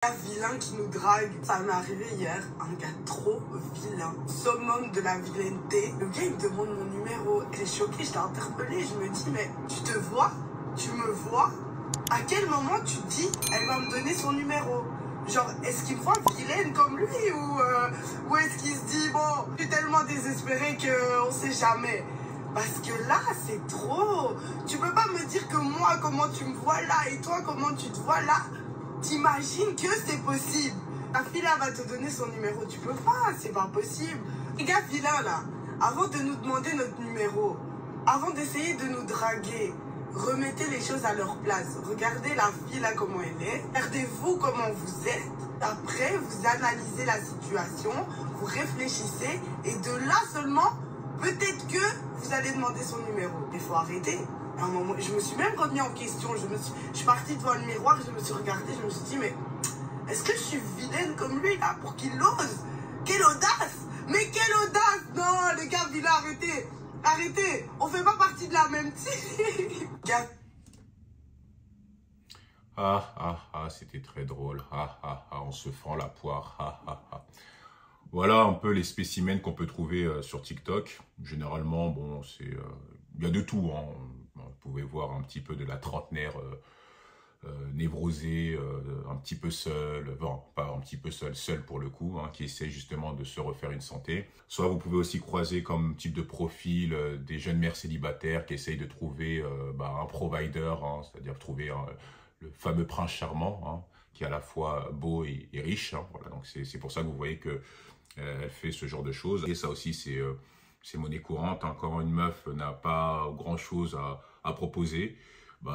Un vilain qui nous drague, ça m'est arrivé hier, un gars trop vilain, summum de la vilaineté. Le gars il me demande mon numéro, j'ai choqué, je l'ai interpellé, je me dis mais tu te vois, tu me vois, à quel moment tu te dis elle va me donner son numéro? Genre est-ce qu'il me voit vilaine comme lui ou est-ce qu'il se dit bon, je suis tellement désespéré qu'on sait jamais. Parce que là, c'est trop. Tu peux pas me dire que moi, comment tu me vois là et toi, comment tu te vois là. T'imagines que c'est possible. La fille là va te donner son numéro. Tu peux pas, c'est pas possible. Les gars vilains là, avant de nous demander notre numéro, avant d'essayer de nous draguer, remettez les choses à leur place. Regardez la fille là comment elle est. Regardez-vous comment vous êtes. Après, vous analysez la situation, vous réfléchissez et de là seulement, peut-être que vous allez demander son numéro. Il faut arrêter. À un moment, je me suis même remis en question. Je suis partie devant le miroir, je me suis regardée, je me suis dit, mais est-ce que je suis vilaine comme lui là pour qu'il ose? Quelle audace! Mais quelle audace! Non, les gars vilains, arrêtez! Arrêtez! On fait pas partie de la même team! C'était très drôle. On se fend la poire. Voilà un peu les spécimens qu'on peut trouver sur TikTok. Généralement, bon, c'est, il y a de tout. Hein. Vous pouvez voir un petit peu de la trentenaire névrosée, un petit peu seule, bon, pas un petit peu seule pour le coup, hein, qui essaie justement de se refaire une santé. Soit vous pouvez aussi croiser comme type de profil des jeunes mères célibataires qui essayent de trouver un provider, hein, c'est-à-dire trouver le fameux prince charmant, hein, qui est à la fois beau et riche. Hein, voilà, donc c'est pour ça que vous voyez que elle fait ce genre de choses. Et ça aussi, c'est monnaie courante. Hein. Quand une meuf n'a pas grand-chose à proposer,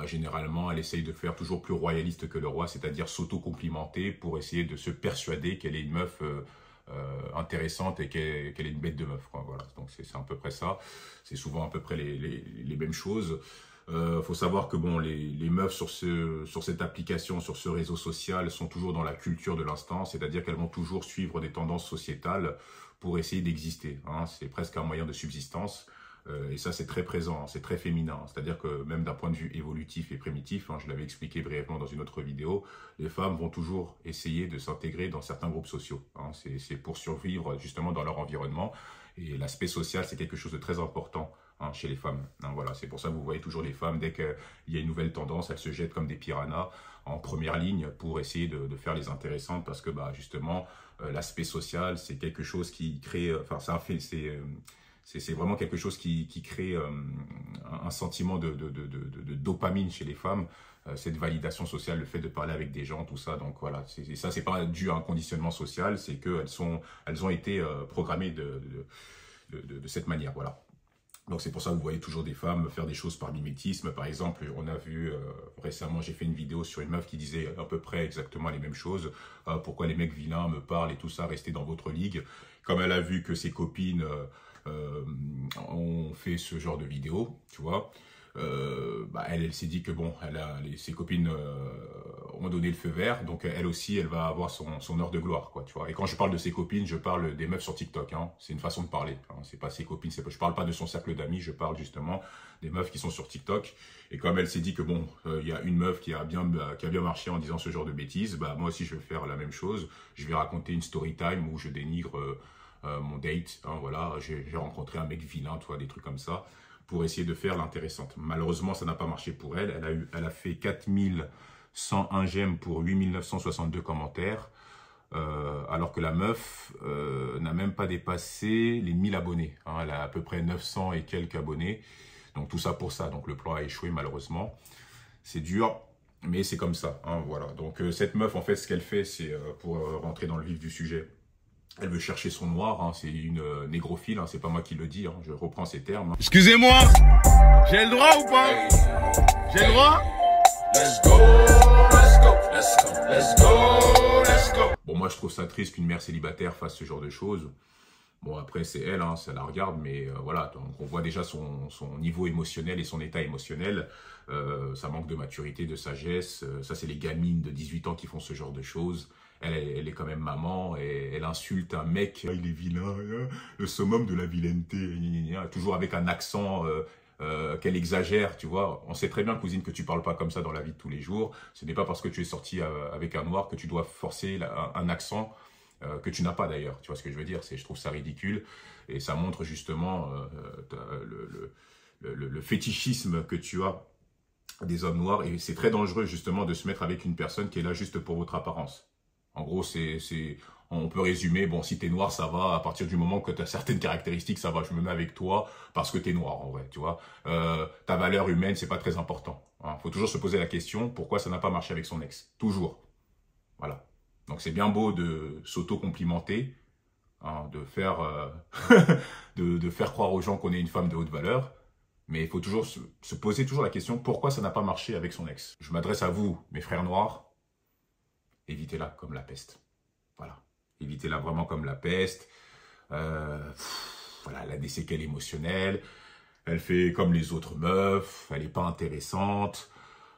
généralement, elle essaye de faire toujours plus royaliste que le roi, c'est-à-dire s'auto-complimenter pour essayer de se persuader qu'elle est une meuf intéressante et qu'elle est une bête de meuf. Quoi. Voilà. Donc c'est à peu près ça. C'est souvent à peu près les mêmes choses. Faut savoir que bon, les meufs sur cette application, sur ce réseau social, sont toujours dans la culture de l'instant, c'est-à-dire qu'elles vont toujours suivre des tendances sociétales pour essayer d'exister. Hein. C'est presque un moyen de subsistance. Et ça, c'est très présent, hein, c'est très féminin. C'est-à-dire que même d'un point de vue évolutif et primitif, hein, je l'avais expliqué brièvement dans une autre vidéo, les femmes vont toujours essayer de s'intégrer dans certains groupes sociaux. Hein. C'est pour survivre justement dans leur environnement. Et l'aspect social, c'est quelque chose de très important. Hein, chez les femmes. Hein, voilà, c'est pour ça que vous voyez toujours les femmes, dès qu'il y a une nouvelle tendance, elles se jettent comme des piranhas en première ligne pour essayer de faire les intéressantes parce que justement, l'aspect social, c'est quelque chose qui crée, c'est vraiment quelque chose qui crée un sentiment de dopamine chez les femmes, cette validation sociale, le fait de parler avec des gens, tout ça. Donc voilà, ça, c'est pas dû à un conditionnement social, c'est qu'elles ont été programmées de cette manière, voilà. Donc c'est pour ça que vous voyez toujours des femmes faire des choses par mimétisme. Par exemple, on a vu récemment, j'ai fait une vidéo sur une meuf qui disait à peu près exactement les mêmes choses. Pourquoi les mecs vilains me parlent et tout ça, restez dans votre ligue. Comme elle a vu que ses copines ont fait ce genre de vidéo, tu vois, elle s'est dit que bon, ses copines ont donné le feu vert, donc elle aussi, elle va avoir son heure de gloire, quoi, tu vois. Et quand je parle de ses copines, je parle des meufs sur TikTok, hein. C'est une façon de parler, hein. C'est pas ses copines, je parle pas de son cercle d'amis, je parle justement des meufs qui sont sur TikTok. Et comme elle s'est dit que bon, il y a une meuf qui a bien marché en disant ce genre de bêtises, moi aussi je vais faire la même chose. Je vais raconter une story time où je dénigre mon date, hein, voilà, j'ai rencontré un mec vilain, tu vois, des trucs comme ça, pour essayer de faire l'intéressante. Malheureusement, ça n'a pas marché pour elle. Elle a fait 4101 j'aime pour 8962 commentaires, alors que la meuf n'a même pas dépassé les 1000 abonnés. Hein. Elle a à peu près 900 et quelques abonnés. Donc tout ça pour ça. Donc le plan a échoué malheureusement. C'est dur, mais c'est comme ça. Hein, voilà. Donc cette meuf, en fait, ce qu'elle fait, c'est pour rentrer dans le vif du sujet. Elle veut chercher son noir, hein, c'est une négrophile, hein, c'est pas moi qui le dis, hein, je reprends ces termes. Hein. Excusez-moi, j'ai le droit ou pas? J'ai le droit? Let's go, let's go, let's go, let's go, let's go. Bon, moi je trouve ça triste qu'une mère célibataire fasse ce genre de choses. Bon, après c'est elle, hein, ça la regarde, mais voilà, donc on voit déjà son niveau émotionnel et son état émotionnel. Ça manque de maturité, de sagesse. Ça, c'est les gamines de 18 ans qui font ce genre de choses. Elle est quand même maman et elle insulte un mec. Il est vilain, le summum de la vilaineté, toujours avec un accent qu'elle exagère, tu vois. On sait très bien, cousine, que tu parles pas comme ça dans la vie de tous les jours. Ce n'est pas parce que tu es sorti avec un noir que tu dois forcer un accent que tu n'as pas d'ailleurs. Tu vois ce que je veux dire? Je trouve ça ridicule et ça montre justement le fétichisme que tu as des hommes noirs et c'est très dangereux justement de se mettre avec une personne qui est là juste pour votre apparence. En gros, on peut résumer, bon, si t'es noir, ça va, à partir du moment que tu as certaines caractéristiques, ça va, je me mets avec toi parce que t'es noir, en vrai, tu vois. Ta valeur humaine, c'est pas très important. Hein. Faut toujours se poser la question, pourquoi ça n'a pas marché avec son ex? Toujours. Voilà. Donc, c'est bien beau de s'auto-complimenter, hein, de faire croire aux gens qu'on est une femme de haute valeur, mais il faut toujours se poser toujours la question, pourquoi ça n'a pas marché avec son ex? Je m'adresse à vous, mes frères noirs, évitez-la comme la peste. Voilà. Évitez-la vraiment comme la peste. Voilà, elle a des séquelles émotionnelles. Elle fait comme les autres meufs. Elle n'est pas intéressante.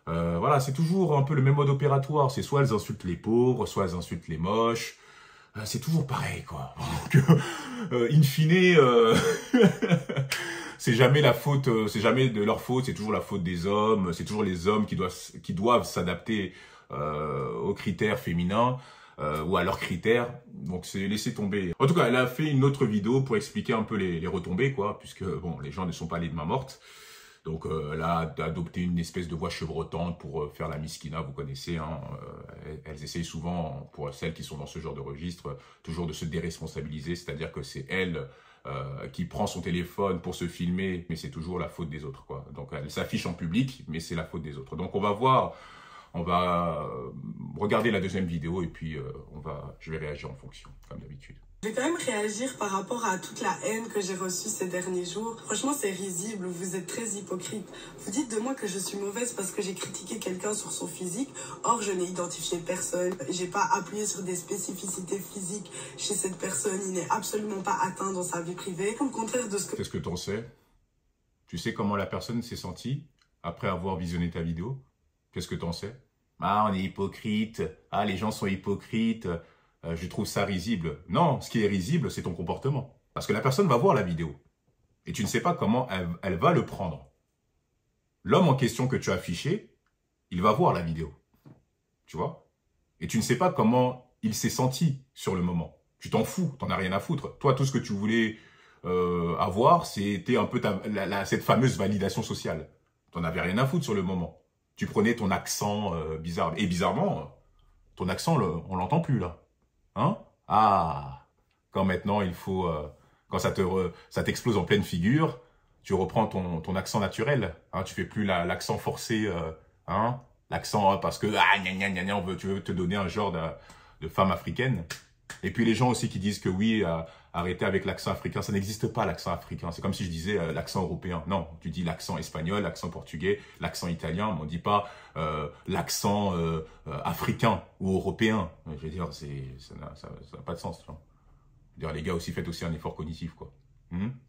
Voilà, c'est toujours un peu le même mode opératoire. C'est soit elles insultent les pauvres, soit elles insultent les moches. C'est toujours pareil, quoi. Donc, in fine, c'est jamais la faute, c'est jamais de leur faute. C'est toujours la faute des hommes. C'est toujours les hommes qui doivent s'adapter aux critères féminins. Ou à leurs critères, donc c'est laisser tomber. En tout cas, elle a fait une autre vidéo pour expliquer un peu les retombées, quoi, puisque bon, les gens ne sont pas allés de main morte. Donc elle a adopté une espèce de voix chevrotante pour faire la miskina, vous connaissez. Hein, elles essayent souvent, pour celles qui sont dans ce genre de registre, toujours de se déresponsabiliser, c'est-à-dire que c'est elle qui prend son téléphone pour se filmer, mais c'est toujours la faute des autres, quoi. Donc elle s'affiche en public, mais c'est la faute des autres. Donc on va voir. On va regarder la deuxième vidéo et puis je vais réagir en fonction, comme d'habitude. Je vais quand même réagir par rapport à toute la haine que j'ai reçue ces derniers jours. Franchement, c'est risible, vous êtes très hypocrite. Vous dites de moi que je suis mauvaise parce que j'ai critiqué quelqu'un sur son physique. Or, je n'ai identifié personne. J'ai pas appuyé sur des spécificités physiques chez cette personne. Il n'est absolument pas atteint dans sa vie privée. Au contraire de ce que... Qu'est-ce que t'en sais? Tu sais comment la personne s'est sentie après avoir visionné ta vidéo? Qu'est-ce que t'en sais? Ah, on est hypocrite. Ah, les gens sont hypocrites. Je trouve ça risible. Non, ce qui est risible, c'est ton comportement. Parce que la personne va voir la vidéo. Et tu ne sais pas comment elle va le prendre. L'homme en question que tu as affiché, il va voir la vidéo. Tu vois? Et tu ne sais pas comment il s'est senti sur le moment. Tu t'en fous, t'en as rien à foutre. Toi, tout ce que tu voulais avoir, c'était un peu cette fameuse validation sociale. T'en avais rien à foutre sur le moment. Tu prenais ton accent bizarre. Et bizarrement, ton accent, on l'entend plus là. Hein? Ah, quand maintenant il faut... quand ça t'explose en pleine figure, tu reprends ton accent naturel. Hein? Tu fais plus l'accent forcé. Hein? L'accent parce que tu veux te donner un genre de femme africaine. Et puis les gens aussi qui disent que oui, arrêtez avec l'accent africain. Ça n'existe pas l'accent africain. C'est comme si je disais l'accent européen. Non, tu dis l'accent espagnol, l'accent portugais, l'accent italien. Mais on ne dit pas l'accent africain ou européen. Je veux dire, ça n'a pas de sens. Tu vois. Je veux dire, les gars aussi, faites aussi un effort cognitif, quoi.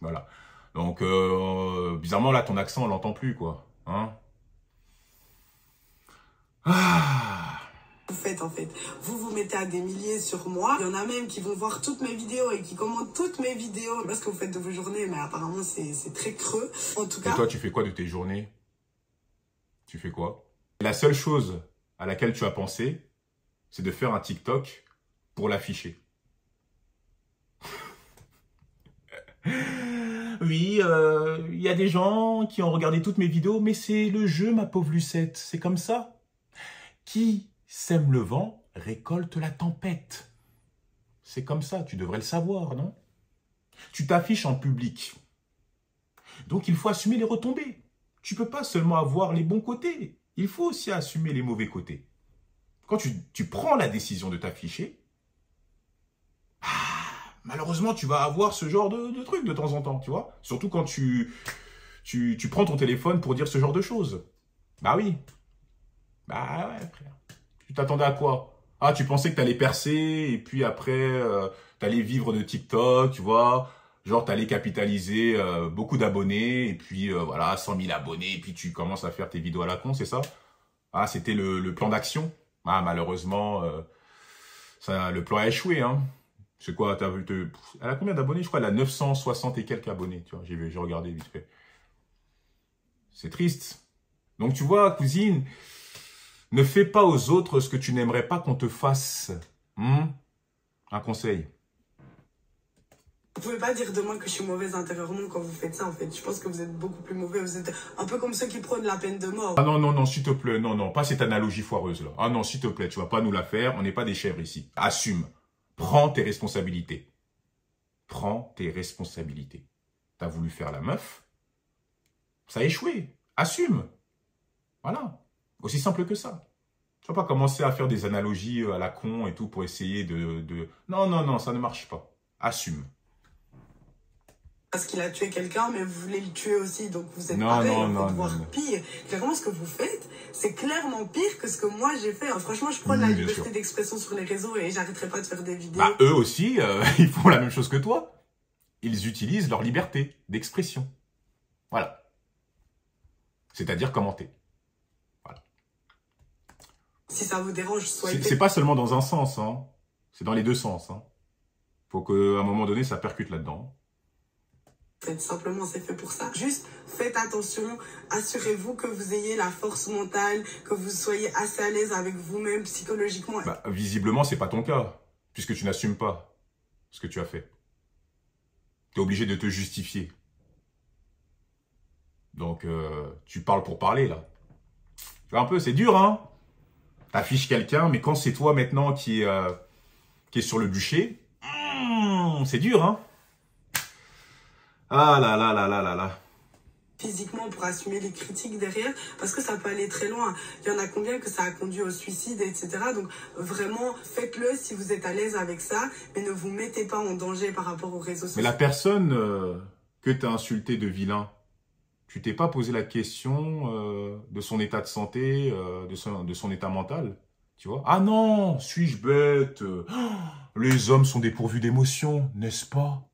Voilà. Donc, bizarrement, là, ton accent, on l'entend plus, quoi. Hein? Ah. Vous faites en fait, vous mettez à des milliers sur moi. Il y en a même qui vont voir toutes mes vidéos et qui commentent toutes mes vidéos. Je sais pas ce que vous faites de vos journées, mais apparemment c'est très creux. En tout cas. Et toi, tu fais quoi de tes journées? Tu fais quoi? La seule chose à laquelle tu as pensé, c'est de faire un TikTok pour l'afficher. Oui, il y a des gens qui ont regardé toutes mes vidéos, mais c'est le jeu, ma pauvre Lucette. C'est comme ça. Qui sème le vent, récolte la tempête. C'est comme ça, tu devrais le savoir, non? Tu t'affiches en public. Donc, il faut assumer les retombées. Tu ne peux pas seulement avoir les bons côtés. Il faut aussi assumer les mauvais côtés. Quand tu prends la décision de t'afficher, malheureusement, tu vas avoir ce genre de truc de temps en temps, tu vois? Surtout quand tu prends ton téléphone pour dire ce genre de choses. Bah oui. Bah ouais, frère. Tu t'attendais à quoi? Ah, tu pensais que t'allais percer, et puis après, t'allais vivre de TikTok, tu vois? Genre, t'allais capitaliser beaucoup d'abonnés, et puis voilà, 100 000 abonnés, et puis tu commences à faire tes vidéos à la con, c'est ça? Ah, c'était le plan d'action? Ah, malheureusement, le plan a échoué, hein. C'est quoi, t'as vu, elle a combien d'abonnés? Je crois qu'elle a 960 et quelques abonnés, tu vois, j'ai regardé vite fait. C'est triste. Donc tu vois, cousine, ne fais pas aux autres ce que tu n'aimerais pas qu'on te fasse. Un conseil. Vous pouvez pas dire de moi que je suis mauvaise intérieurement quand vous faites ça, en fait. Je pense que vous êtes beaucoup plus mauvais. Vous êtes un peu comme ceux qui prônent la peine de mort. Ah non, non, non, s'il te plaît. Non, non, pas cette analogie foireuse, là. Ah non, s'il te plaît, tu vas pas nous la faire. On n'est pas des chèvres ici. Assume. Prends tes responsabilités. Prends tes responsabilités. T'as voulu faire la meuf. Ça a échoué. Assume. Voilà. Aussi simple que ça. Tu vas pas commencer à faire des analogies à la con et tout pour essayer de... Non, non, non, ça ne marche pas. Assume. Parce qu'il a tué quelqu'un, mais vous voulez le tuer aussi, donc vous êtes Non, pareil, non, non, voire non. pire. Clairement, ce que vous faites, c'est clairement pire que ce que moi j'ai fait. Franchement, je prends la Oui, bien liberté sûr. d'expression sur les réseaux et j'arrêterai pas de faire des vidéos. Bah, eux aussi, ils font la même chose que toi. Ils utilisent leur liberté d'expression. Voilà. C'est-à-dire commenter. Voilà. Si ça vous dérange, soyez... C'est pas seulement dans un sens, hein. C'est dans les deux sens, hein. Faut qu'à un moment donné, ça percute là-dedans. Faites simplement, c'est fait pour ça. Juste faites attention, assurez-vous que vous ayez la force mentale, que vous soyez assez à l'aise avec vous-même psychologiquement. Bah, visiblement, c'est pas ton cas, puisque tu n'assumes pas ce que tu as fait. Tu es obligé de te justifier. Donc, tu parles pour parler, là. Tu vois un peu, c'est dur, hein. T'affiches quelqu'un, mais quand c'est toi maintenant qui est sur le bûcher, c'est dur, hein. Ah là là là là là là. Physiquement pour assumer les critiques derrière, parce que ça peut aller très loin. Il y en a combien que ça a conduit au suicide, etc. Donc vraiment, faites-le si vous êtes à l'aise avec ça, mais ne vous mettez pas en danger par rapport aux réseaux sociaux. Mais la personne que tu as insultée de vilain, tu t'es pas posé la question de son état de santé, de son état mental, tu vois? Ah non, suis-je bête? Les hommes sont dépourvus d'émotions, n'est-ce pas?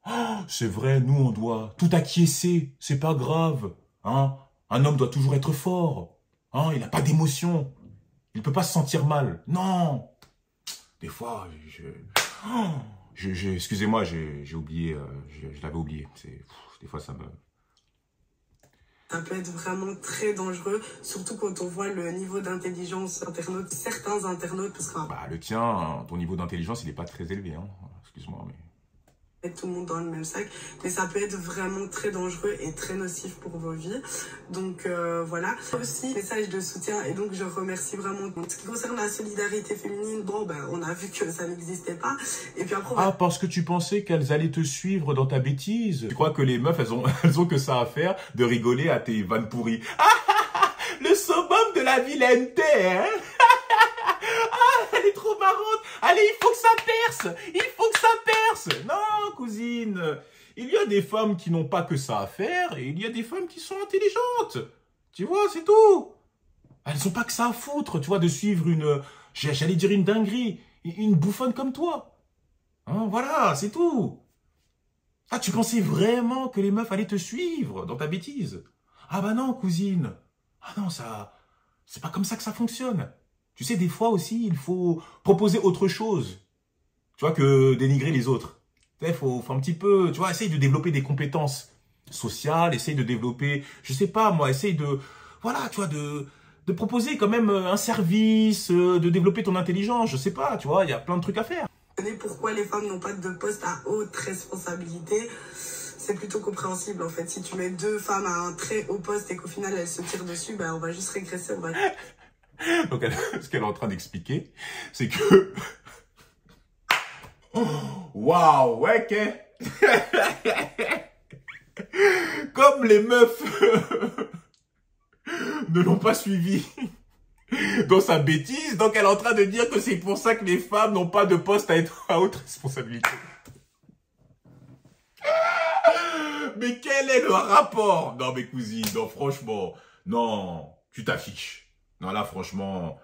C'est vrai, nous on doit tout acquiescer, c'est pas grave. Hein? Un homme doit toujours être fort. Hein? Il n'a pas d'émotion. Il peut pas se sentir mal. Non. Des fois, excusez-moi, j'ai oublié, je l'avais oublié. Des fois, ça me... Ça peut être vraiment très dangereux, surtout quand on voit le niveau d'intelligence internaute, certains internautes, parce que bah, le tien, ton niveau d'intelligence, il n'est pas très élevé. Hein. Excuse-moi, mais... tout le monde dans le même sac, mais ça peut être vraiment très dangereux et très nocif pour vos vies. Donc voilà. Aussi, message de soutien, et donc je remercie vraiment. En ce qui concerne la solidarité féminine, bon ben on a vu que ça n'existait pas. Et puis après, ah, parce que tu pensais qu'elles allaient te suivre dans ta bêtise. Tu crois que les meufs, elles ont que ça à faire de rigoler à tes vannes pourries. Le summum de la vilaineté, hein. Elle est trop marrante. Allez, il faut que ça perce. Il faut que ça perce. Non, cousine. Il y a des femmes qui n'ont pas que ça à faire et il y a des femmes qui sont intelligentes. Tu vois, c'est tout. Elles n'ont pas que ça à foutre, tu vois, de suivre j'allais dire une dinguerie, une bouffonne comme toi. Hein, voilà, c'est tout. Ah, tu pensais vraiment que les meufs allaient te suivre dans ta bêtise? Ah bah non, cousine. Ah non, c'est pas comme ça que ça fonctionne. Tu sais, des fois aussi, il faut proposer autre chose, tu vois, que dénigrer les autres. Tu sais, faut un petit peu, tu vois, essaye de développer des compétences sociales, essaye de développer, je sais pas moi, essaye de, voilà, tu vois, de proposer quand même un service, de développer ton intelligence, je sais pas, tu vois, il y a plein de trucs à faire. Pourquoi les femmes n'ont pas de poste à haute responsabilité? C'est plutôt compréhensible en fait. Si tu mets deux femmes à un très haut poste et qu'au final elles se tirent dessus, ben on va juste régresser, on va... Donc, ce qu'elle est en train d'expliquer, c'est que... Waouh, ouais, comme les meufs ne l'ont pas suivi dans sa bêtise, donc elle est en train de dire que c'est pour ça que les femmes n'ont pas de poste à être à haute responsabilité. Mais quel est le rapport? Non, mais cousine, non, franchement, non, tu t'affiches. Non, là, franchement,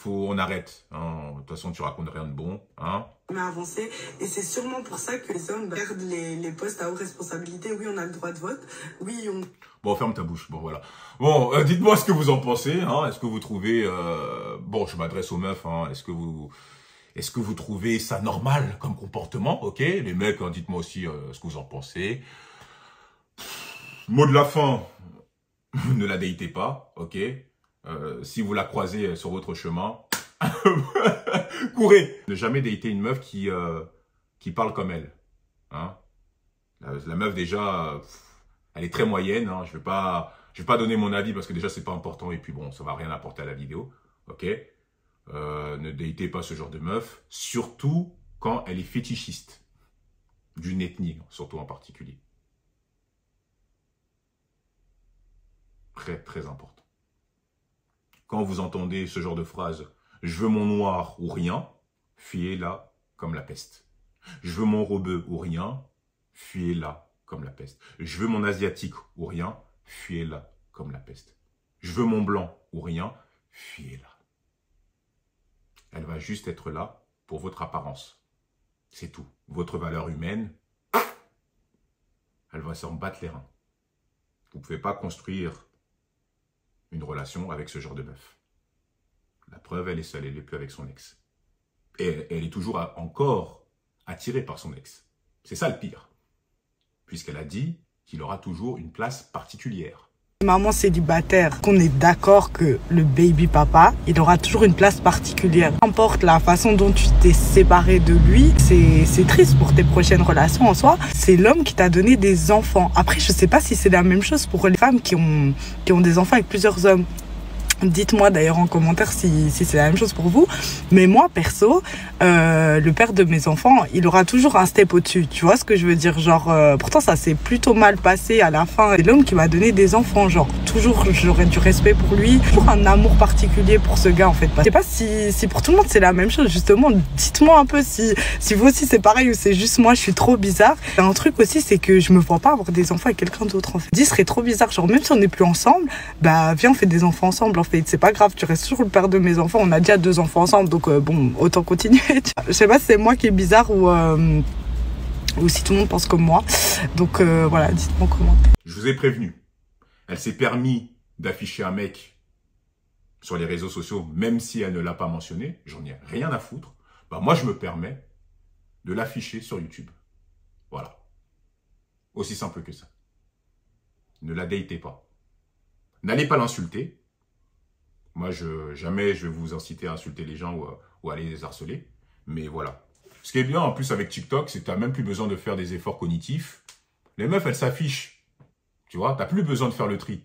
on arrête. Hein. De toute façon, tu racontes rien de bon. Hein. Mais avancer. Et c'est sûrement pour ça que les hommes perdent les postes à haute responsabilité. Oui, on a le droit de vote. Oui, on... Bon, ferme ta bouche. Bon, voilà. Bon, dites-moi ce que vous en pensez. Hein. Est-ce que vous trouvez... Bon, je m'adresse aux meufs. Hein. Est-ce que vous trouvez ça normal comme comportement? Ok. Les mecs, hein, dites-moi aussi ce que vous en pensez. Mot de la fin. ne la datez pas, ok? Si vous la croisez sur votre chemin, courez. Ne jamais dater une meuf qui parle comme elle. Hein? La meuf déjà, elle est très moyenne. Hein? Je vais pas donner mon avis parce que déjà c'est pas important et puis bon, ça va rien apporter à la vidéo, ok? Ne datez pas ce genre de meuf, surtout quand elle est fétichiste d'une ethnie, surtout en particulier. Très très important. Quand vous entendez ce genre de phrase, je veux mon noir ou rien, fuyez-la comme la peste. Je veux mon rebeu ou rien, fuyez-la comme la peste. Je veux mon asiatique ou rien, fuyez-la comme la peste. Je veux mon blanc ou rien, fuyez-la. Elle va juste être là pour votre apparence. C'est tout. Votre valeur humaine, elle va s'en battre les reins. Vous ne pouvez pas construire une relation avec ce genre de meuf. La preuve, elle est seule, elle n'est plus avec son ex. Et elle est toujours encore attirée par son ex. C'est ça le pire. Puisqu'elle a dit qu'il aura toujours une place particulière. Maman célibataire, qu'on est d'accord que le baby papa, il aura toujours une place particulière. Peu importe la façon dont tu t'es séparé de lui, c'est triste pour tes prochaines relations en soi. C'est l'homme qui t'a donné des enfants. Après, je sais pas si c'est la même chose pour les femmes qui ont des enfants avec plusieurs hommes. Dites-moi d'ailleurs en commentaire si c'est la même chose pour vous. Mais moi, perso, le père de mes enfants, il aura toujours un step au-dessus. Tu vois ce que je veux dire? Genre, pourtant, ça s'est plutôt mal passé à la fin. C'est l'homme qui m'a donné des enfants. Genre, toujours, j'aurais du respect pour lui. Toujours un amour particulier pour ce gars, en fait. Je sais pas si pour tout le monde, c'est la même chose. Justement, dites-moi un peu si vous aussi, c'est pareil ou c'est juste moi, je suis trop bizarre. Un truc aussi, c'est que je me vois pas avoir des enfants avec quelqu'un d'autre, en fait. Ce serait trop bizarre. Genre, même si on n'est plus ensemble, bah, viens, on fait des enfants ensemble, en fait. C'est pas grave, tu restes toujours le père de mes enfants. On a déjà 2 enfants ensemble, donc bon, autant continuer. Je sais pas si c'est moi qui est bizarre ou si tout le monde pense comme moi. Donc voilà, dites-moi en commentaire. Je vous ai prévenu. Elle s'est permis d'afficher un mec sur les réseaux sociaux, même si elle ne l'a pas mentionné. J'en ai rien à foutre. Bah, moi, je me permets de l'afficher sur YouTube. Voilà. Aussi simple que ça. Ne la datez pas. N'allez pas l'insulter. Moi, jamais je vais vous inciter à insulter les gens ou à les harceler. Mais voilà. Ce qui est bien en plus avec TikTok, c'est que tu n'as même plus besoin de faire des efforts cognitifs. Les meufs, elles s'affichent. Tu vois, tu n'as plus besoin de faire le tri.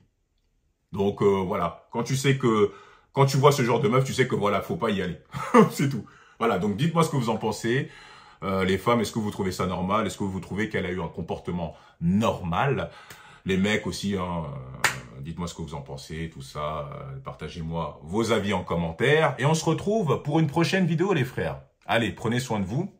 Donc voilà. Quand tu vois ce genre de meuf, tu sais que voilà, faut pas y aller. C'est tout. Voilà, donc dites-moi ce que vous en pensez. Les femmes, est-ce que vous trouvez ça normal? Est-ce que vous trouvez qu'elle a eu un comportement normal? Les mecs aussi, hein, dites-moi ce que vous en pensez, tout ça. Partagez-moi vos avis en commentaire. Et on se retrouve pour une prochaine vidéo, les frères. Allez, prenez soin de vous.